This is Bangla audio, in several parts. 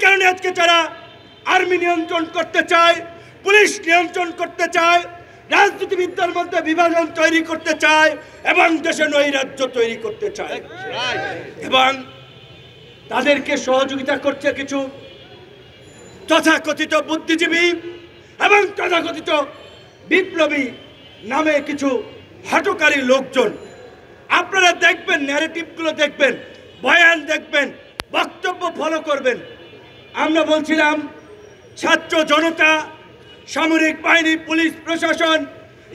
কারণে আজকে যারা আর্মি নিয়ন্ত্রণ করতে চায়, পুলিশ নিয়ন্ত্রণ করতে চায়, রাজনীতিবিদদের মধ্যে বিভাজন তৈরি করতে চায় এবং দেশে নৈরাজ্য তৈরি করতে চায়, এবং তাদেরকে সহযোগিতা করছে কিছু তথাকথিত বুদ্ধিজীবী এবং তথাকথিত বিপ্লবী নামে কিছু হঠকারী লোকজন। আপনারা দেখবেন, ন্যারেটিভগুলো দেখবেন, বয়ান দেখবেন, বক্তব্য ফলো করবেন। আমরা বলছিলাম ছাত্র জনতা, সামরিক বাহিনী, পুলিশ প্রশাসন,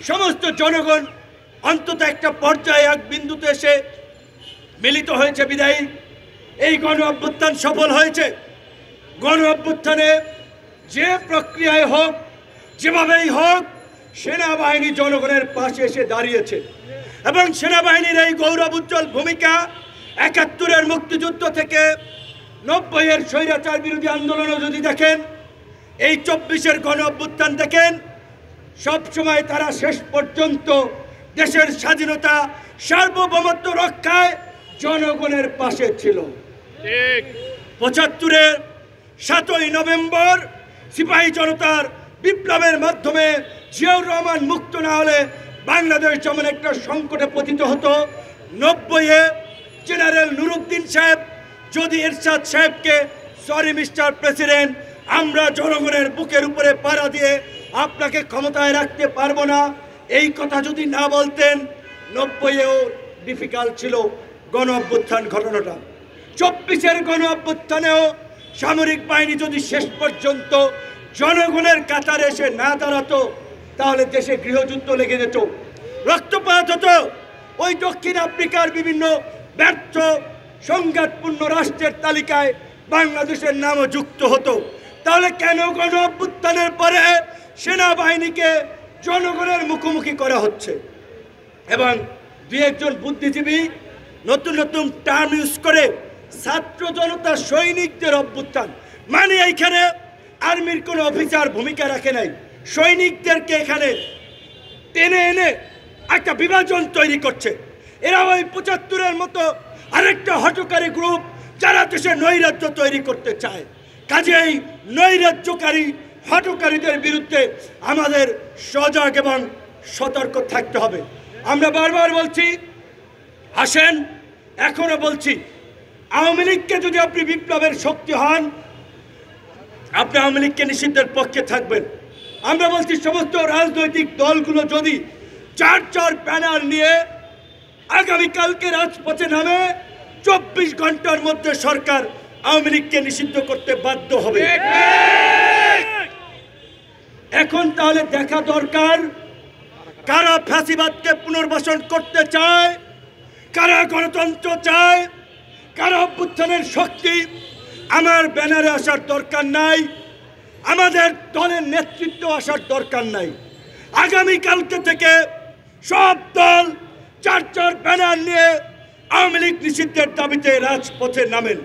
সমস্ত জনগণ অন্তত একটা পর্যায়ে এক বিন্দুতে এসে মিলিত হয়েছে বিদায়ী এই গণ অভ্যুত্থান সফল হয়েছে। গণ অভ্যুত্থানে যে প্রক্রিয়ায় হোক, যেভাবেই হোক, সেনাবাহিনী জনগণের পাশে এসে দাঁড়িয়েছে এবং সেনাবাহিনীর এই গৌরব উজ্জ্বল ভূমিকা ৭১-এর মুক্তিযুদ্ধ থেকে ৯০-এর স্বৈরাচার বিরোধী আন্দোলনও যদি দেখেন, এই ২৪-এর গণ অভ্যুত্থান দেখেন, সবসময় তারা শেষ পর্যন্ত দেশের স্বাধীনতা, সার্বভৌমত্ব রক্ষায় জনগণের পাশে ছিল। ৭৫-এর ৭ই নভেম্বর সিপাহী জনতার বিপ্লবের মাধ্যমে জিয়াউর রহমান মুক্ত না হলে বাংলাদেশ যেমন একটা সংকটে পতিত হতো, ৯০-এ জেনারেল নুরুদ্দিন সাহেব যদি এরশাদ সাহেবকে, সরি মিস্টার প্রেসিডেন্ট, আমরা জনগণের বুকের উপরে পাড়া দিয়ে আপনাকে ক্ষমতায় রাখতে পারবো না, এই কথা যদি না বলতেন, ৯০-এও ডিফিকাল্ট ছিল গণ অভ্যুত্থান ঘটনাটা। ২৪-এর গণ অভ্যুত্থানেও সামরিক বাহিনী যদি শেষ পর্যন্ত জনগণের কাতারে এসে না দাঁড়াতো, তাহলে দেশে গৃহযুদ্ধ লেগে যেত, রক্তপাত হতো, ওই দক্ষিণ আফ্রিকার বিভিন্ন ব্যর্থ সংঘাতপূর্ণ রাষ্ট্রের তালিকায় বাংলাদেশের নামও যুক্ত হতো। তাহলে কেন গণ অভ্যুত্থানের পরে সেনাবাহিনীকে জনগণের মুখোমুখি করা হচ্ছে? এবং দুই একজন বুদ্ধিজীবী নতুন নতুন টার্ম ইউজ করে ছাত্র জনতা সৈনিকদের অভ্যুত্থান, মানে এইখানে আর্মির কোনো অফিসার ভূমিকা রাখে নাই, সৈনিকদেরকে এখানে টেনে এনে একটা বিভাজন তৈরি করছে। এরা ওই ৭৫-এর মতো আরেকটা হঠকারী গ্রুপ যারা দেশে নৈরাজ্য তৈরি করতে চায়। কাজেই নৈরাজ্যকারী হঠকারীদের বিরুদ্ধে আমাদের সজাগ এবং সতর্ক থাকতে হবে। আমরা বারবার বলছি, আসেন, এখনো বলছি, আওয়ামী লীগকে যদি আপনি বিপ্লবের শক্তি হন, আপনি আওয়ামী লীগকে নিষিদ্ধের পক্ষে থাকবেন। আমরা বলছি সমস্ত রাজনৈতিক দলগুলো যদি ৪ ব্যানার নিয়ে আগামীকালকে রাজপথে নামে, ২৪ ঘন্টার মধ্যে সরকার আওয়ামী লীগকে নিষিদ্ধ করতে বাধ্য হবে। এখন তাহলে দেখা দরকার কারা ফ্যাসিবাদকে পুনর্বাসন করতে চায়, কারা গণতন্ত্র চায়, কারা অভ্যুত্থানের শক্তি। আমার ব্যানারে আসার দরকার নাই, আমাদের দলের নেতৃত্ব আসার দরকার নাই। আগামীকালকে থেকে সব দল ৪ ব্যানার নিয়ে আওয়ামী লীগ নিষিদ্ধের দাবিতে রাজপথে নামেন।